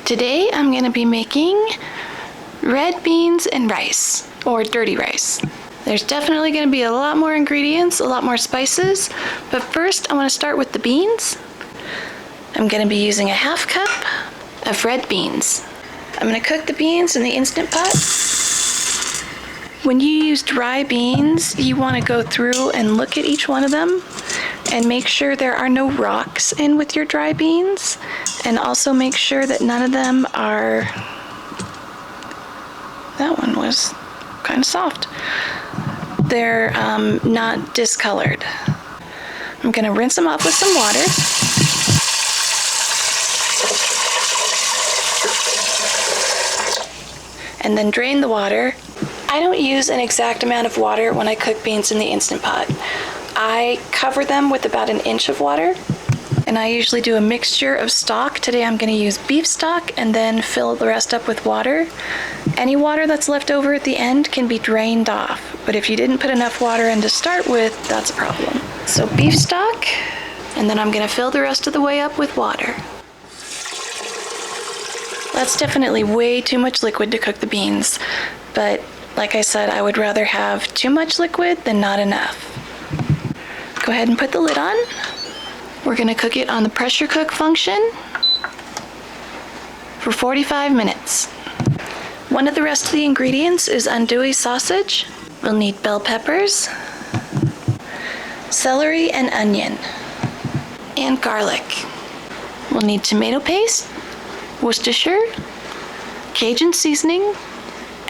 Today I'm going to be making red beans and rice, or dirty rice. There's definitely going to be a lot more ingredients, a lot more spices, but first I want to start with the beans. I'm going to be using a half cup of red beans. I'm going to cook the beans in the Instant Pot. When you use dry beans, you want to go through and look at each one of them and make sure there are no rocks in with your dry beans, and also make sure that none of them are, that one was kind of soft, they're not discolored. I'm going to rinse them off with some water. And then drain the water. I don't use an exact amount of water when I cook beans in the Instant Pot. I cover them with about an inch of water, and I usually do a mixture of stock. Today I'm going to use beef stock and then fill the rest up with water. Any water that's left over at the end can be drained off, but if you didn't put enough water in to start with, that's a problem. So beef stock, and then I'm going to fill the rest of the way up with water. That's definitely way too much liquid to cook the beans, but like I said, I would rather have too much liquid than not enough. Go ahead and put the lid on. We're going to cook it on the pressure cook function for 45 minutes. One of the rest of the ingredients is andouille sausage. We'll need bell peppers, celery and onion, and garlic. We'll need tomato paste, Worcestershire, Cajun seasoning,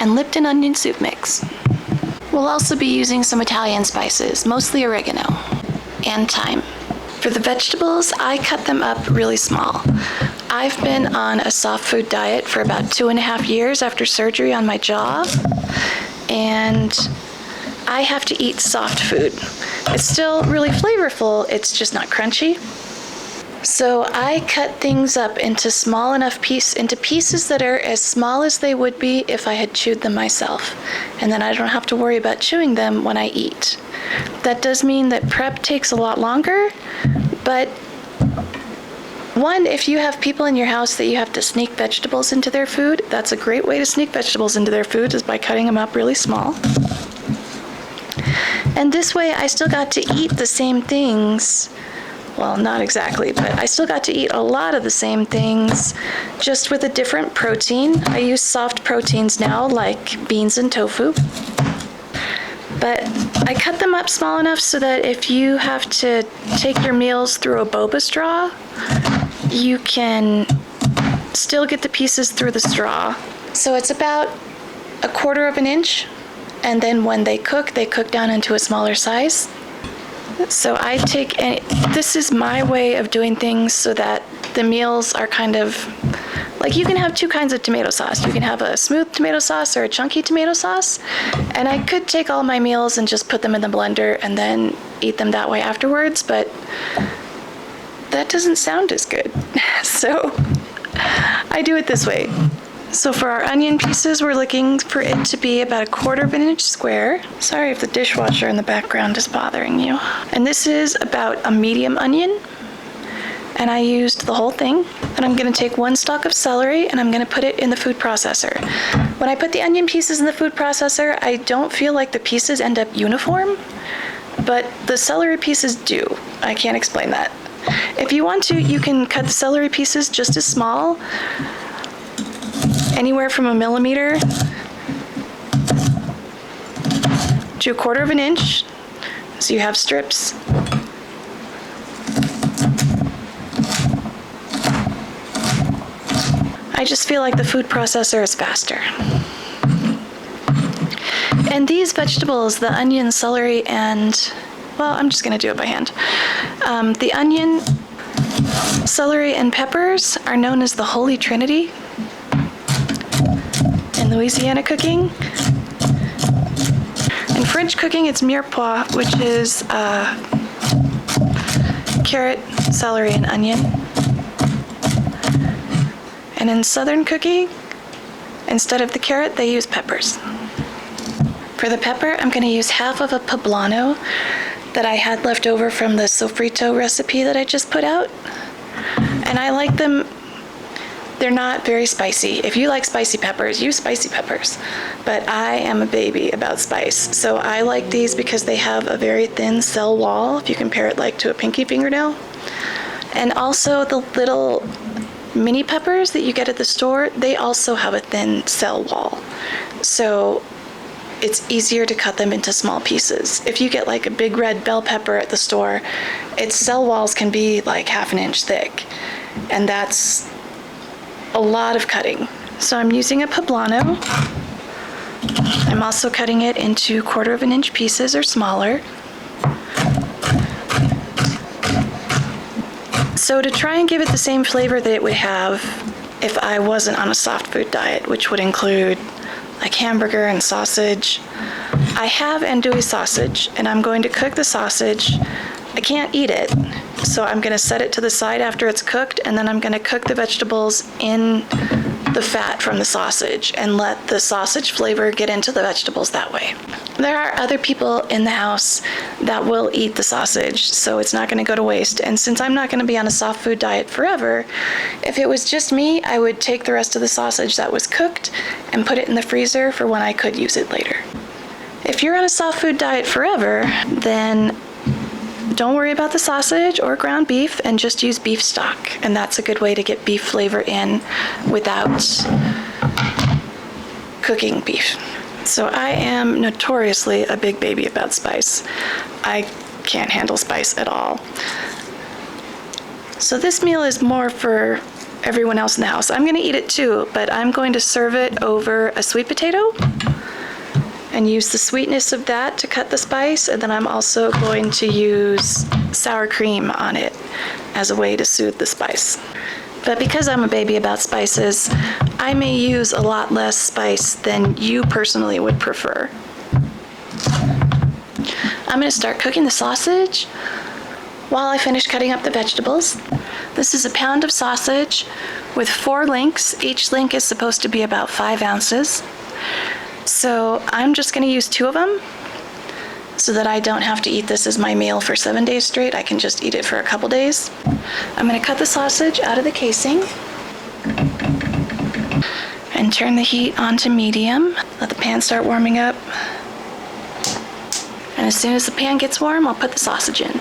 and Lipton onion soup mix. We'll also be using some Italian spices, mostly oregano, and thyme. For the vegetables, I cut them up really small. I've been on a soft food diet for about 2.5 years after surgery on my jaw, and I have to eat soft food. It's still really flavorful, it's just not crunchy. So I cut things up into small enough pieces that are as small as they would be if I had chewed them myself. And then I don't have to worry about chewing them when I eat. That does mean that prep takes a lot longer, but one, if you have people in your house that you have to sneak vegetables into their food, that's a great way to sneak vegetables into their food, is by cutting them up really small. And this way I still got to eat the same things. Well, not exactly, but I still got to eat a lot of the same things, just with a different protein. I use soft proteins now, like beans and tofu. But I cut them up small enough so that if you have to take your meals through a boba straw, you can still get the pieces through the straw. So it's about 1/4 inch, and then when they cook down into a smaller size. So I take, this is my way of doing things so that the meals are kind of, like, you can have two kinds of tomato sauce. You can have a smooth tomato sauce or a chunky tomato sauce. And I could take all my meals and just put them in the blender and then eat them that way afterwards, but that doesn't sound as good. So I do it this way. So for our onion pieces, we're looking for it to be about 1/4 inch square. Sorry if the dishwasher in the background is bothering you. And this is about a medium onion. And I used the whole thing. And I'm going to take 1 stalk of celery and I'm going to put it in the food processor. When I put the onion pieces in the food processor, I don't feel like the pieces end up uniform, but the celery pieces do. I can't explain that. If you want to, you can cut the celery pieces just as small, anywhere from 1 millimeter to 1/4 inch, so you have strips. I just feel like the food processor is faster. And these vegetables, the onion, celery, and, well, I'm just going to do it by hand. The onion, celery, and peppers are known as the Holy Trinity in Louisiana cooking. In French cooking, it's mirepoix, which is carrot, celery, and onion. And in Southern cooking, instead of the carrot, they use peppers. For the pepper, I'm going to use half of a poblano that I had left over from the sofrito recipe that I just put out. And I like them They're not very spicy. If you like spicy peppers, use spicy peppers. But I am a baby about spice. So I like these because they have a very thin cell wall, if you compare it like to a pinky fingernail. And also the little mini peppers that you get at the store, they also have a thin cell wall. So it's easier to cut them into small pieces. If you get like a big red bell pepper at the store, its cell walls can be like half an inch thick. And that's a lot of cutting. So I'm using a poblano. I'm also cutting it into 1/4 inch pieces or smaller. So to try and give it the same flavor that it would have if I wasn't on a soft food diet, which would include like hamburger and sausage, I have andouille sausage, and I'm going to cook the sausage. I can't eat it, so I'm going to set it to the side after it's cooked, and then I'm going to cook the vegetables in the fat from the sausage and let the sausage flavor get into the vegetables that way. There are other people in the house that will eat the sausage, so it's not going to go to waste. And since I'm not going to be on a soft food diet forever, if it was just me, I would take the rest of the sausage that was cooked and put it in the freezer for when I could use it later. If you're on a soft food diet forever, then don't worry about the sausage or ground beef and just use beef stock. And that's a good way to get beef flavor in without cooking beef. So I am notoriously a big baby about spice. I can't handle spice at all. So this meal is more for everyone else in the house. I'm going to eat it too, but I'm going to serve it over a sweet potato and use the sweetness of that to cut the spice, and then I'm also going to use sour cream on it as a way to soothe the spice. But because I'm a baby about spices, I may use a lot less spice than you personally would prefer. I'm going to start cooking the sausage while I finish cutting up the vegetables. This is a pound of sausage with 4 links. Each link is supposed to be about 5 ounces. So I'm just going to use 2 of them so that I don't have to eat this as my meal for 7 days straight. I can just eat it for a couple days. I'm going to cut the sausage out of the casing and turn the heat on to medium. Let the pan start warming up. And as soon as the pan gets warm, I'll put the sausage in.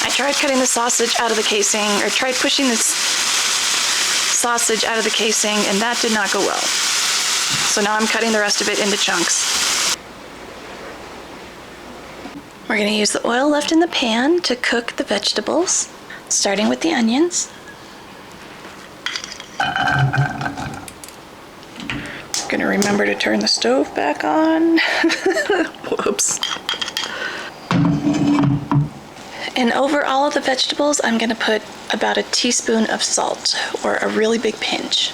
I tried cutting the sausage out of the casing, or tried pushing this sausage out of the casing, and that did not go well. So now I'm cutting the rest of it into chunks. We're going to use the oil left in the pan to cook the vegetables, starting with the onions. Going to remember to turn the stove back on. Whoops. And over all of the vegetables, I'm going to put about a teaspoon of salt, or a really big pinch.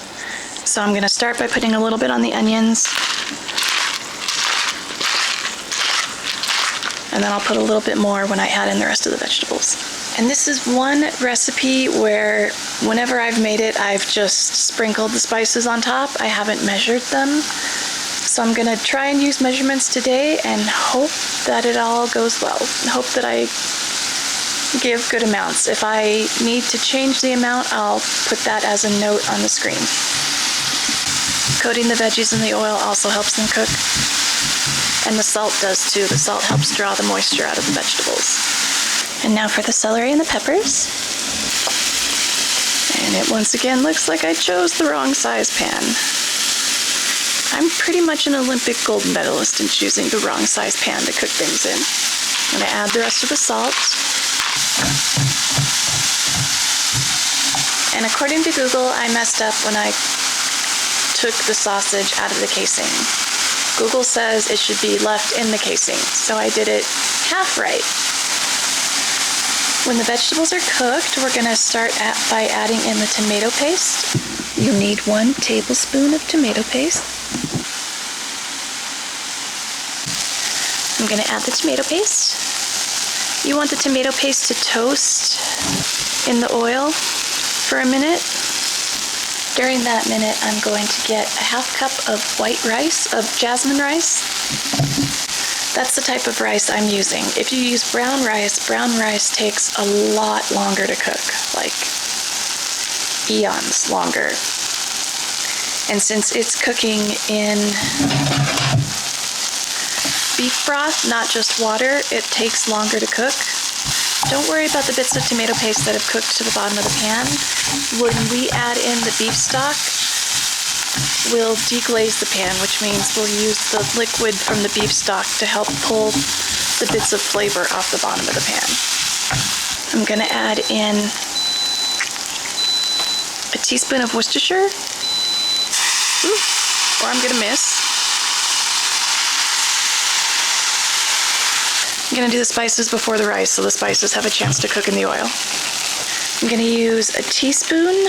So I'm going to start by putting a little bit on the onions, and then I'll put a little bit more when I add in the rest of the vegetables. And this is one recipe where whenever I've made it, I've just sprinkled the spices on top. I haven't measured them. So I'm going to try and use measurements today and hope that it all goes well. And hope that I give good amounts. If I need to change the amount, I'll put that as a note on the screen. Coating the veggies in the oil also helps them cook. And the salt does too. The salt helps draw the moisture out of the vegetables. And now for the celery and the peppers. And it once again looks like I chose the wrong size pan. I'm pretty much an Olympic gold medalist in choosing the wrong size pan to cook things in. I'm going to add the rest of the salt. And according to Google, I messed up when I took the sausage out of the casing. Google says it should be left in the casing, so I did it half right. When the vegetables are cooked, we're going to start by adding in the tomato paste. You need 1 tablespoon of tomato paste. I'm going to add the tomato paste. You want the tomato paste to toast in the oil for a minute. During that minute, I'm going to get a ½ cup of white rice, of jasmine rice. That's the type of rice I'm using. If you use brown rice takes a lot longer to cook, like eons longer. And since it's cooking in beef broth, not just water, it takes longer to cook. Don't worry about the bits of tomato paste that have cooked to the bottom of the pan. When we add in the beef stock, we'll deglaze the pan, which means we'll use the liquid from the beef stock to help pull the bits of flavor off the bottom of the pan. I'm gonna add in a teaspoon of Worcestershire. Ooh, or I'm gonna miss. I'm gonna do the spices before the rice so the spices have a chance to cook in the oil. I'm gonna use a teaspoon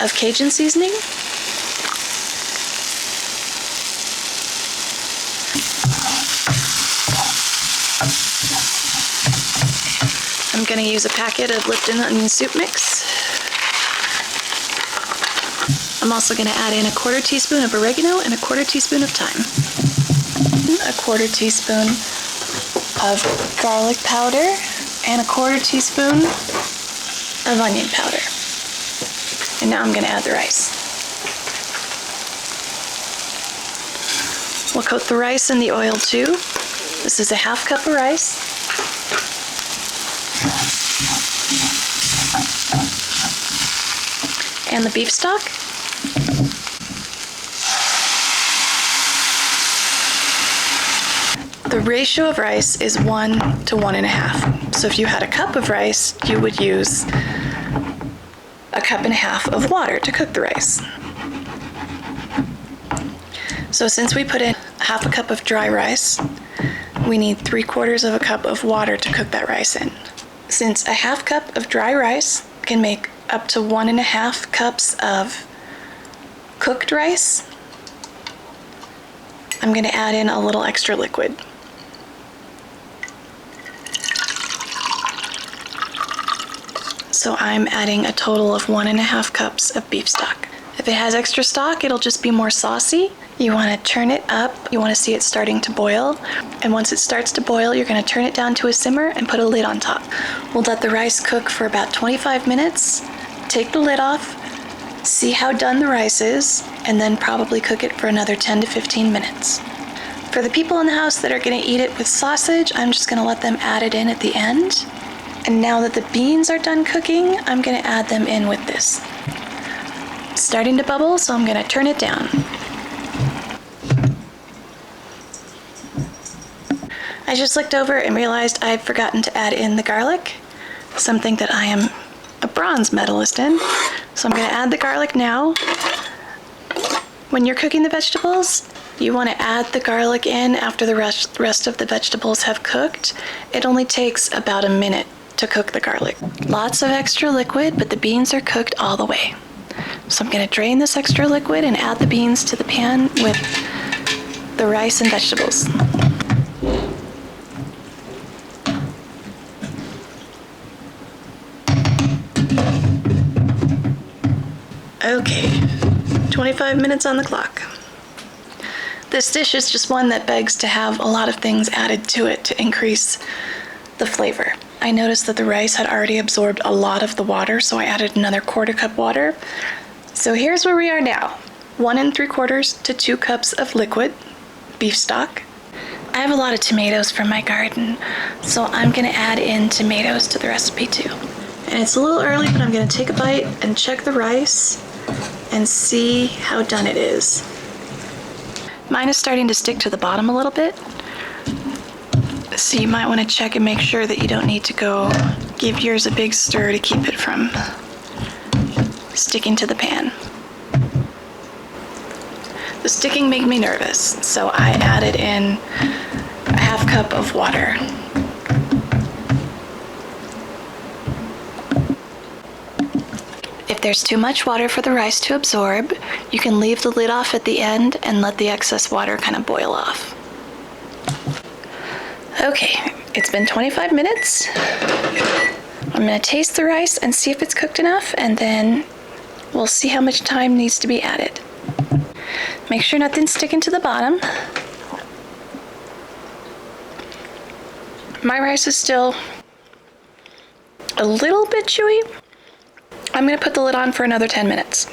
of Cajun seasoning. I'm gonna use a packet of Lipton onion soup mix. I'm also gonna add in a 1/4 teaspoon of oregano and a 1/4 teaspoon of thyme. A 1/4 teaspoon of garlic powder and a 1/4 teaspoon of onion powder. And now I'm gonna add the rice. We'll coat the rice in the oil too. This is a 1/2 cup of rice. And the beef stock. The ratio of rice is 1 to 1.5. So if you had a cup of rice, you would use a 1.5 cups of water to cook the rice. So since we put in 1/2 cup of dry rice, we need 3/4 cup of water to cook that rice in. Since a 1/2 cup of dry rice can make up to 1.5 cups of cooked rice, I'm going to add in a little extra liquid. So I'm adding a total of 1.5 cups of beef stock. If it has extra stock, it'll just be more saucy. You want to turn it up. You want to see it starting to boil. And once it starts to boil, you're going to turn it down to a simmer and put a lid on top. We'll let the rice cook for about 25 minutes. Take the lid off, see how done the rice is, and then probably cook it for another 10 to 15 minutes. For the people in the house that are going to eat it with sausage, I'm just going to let them add it in at the end. And now that the beans are done cooking, I'm going to add them in with this. It's starting to bubble, so I'm going to turn it down. I just looked over and realized I'd forgotten to add in the garlic, something that I am a bronze medalist in. So I'm going to add the garlic now. When you're cooking the vegetables, you want to add the garlic in after the rest of the vegetables have cooked. It only takes about a minute to cook the garlic. Lots of extra liquid, but the beans are cooked all the way. So I'm going to drain this extra liquid and add the beans to the pan with the rice and vegetables. Okay, 25 minutes on the clock. This dish is just one that begs to have a lot of things added to it to increase the flavor. I noticed that the rice had already absorbed a lot of the water, so I added another 1/4 cup water. So here's where we are now. 1 3/4 to 2 cups of liquid beef stock. I have a lot of tomatoes from my garden, so I'm gonna add in tomatoes to the recipe too. And it's a little early, but I'm gonna take a bite and check the rice and see how done it is. Mine is starting to stick to the bottom a little bit, so you might want to check and make sure that you don't need to go give yours a big stir to keep it from sticking to the pan. The sticking made me nervous, so I added in a 1/2 cup of water. If there's too much water for the rice to absorb, you can leave the lid off at the end and let the excess water kind of boil off. Okay, it's been 25 minutes. I'm gonna taste the rice and see if it's cooked enough, and then we'll see how much time needs to be added. Make sure nothing's sticking to the bottom. My rice is still a little bit chewy. I'm gonna put the lid on for another 10 minutes.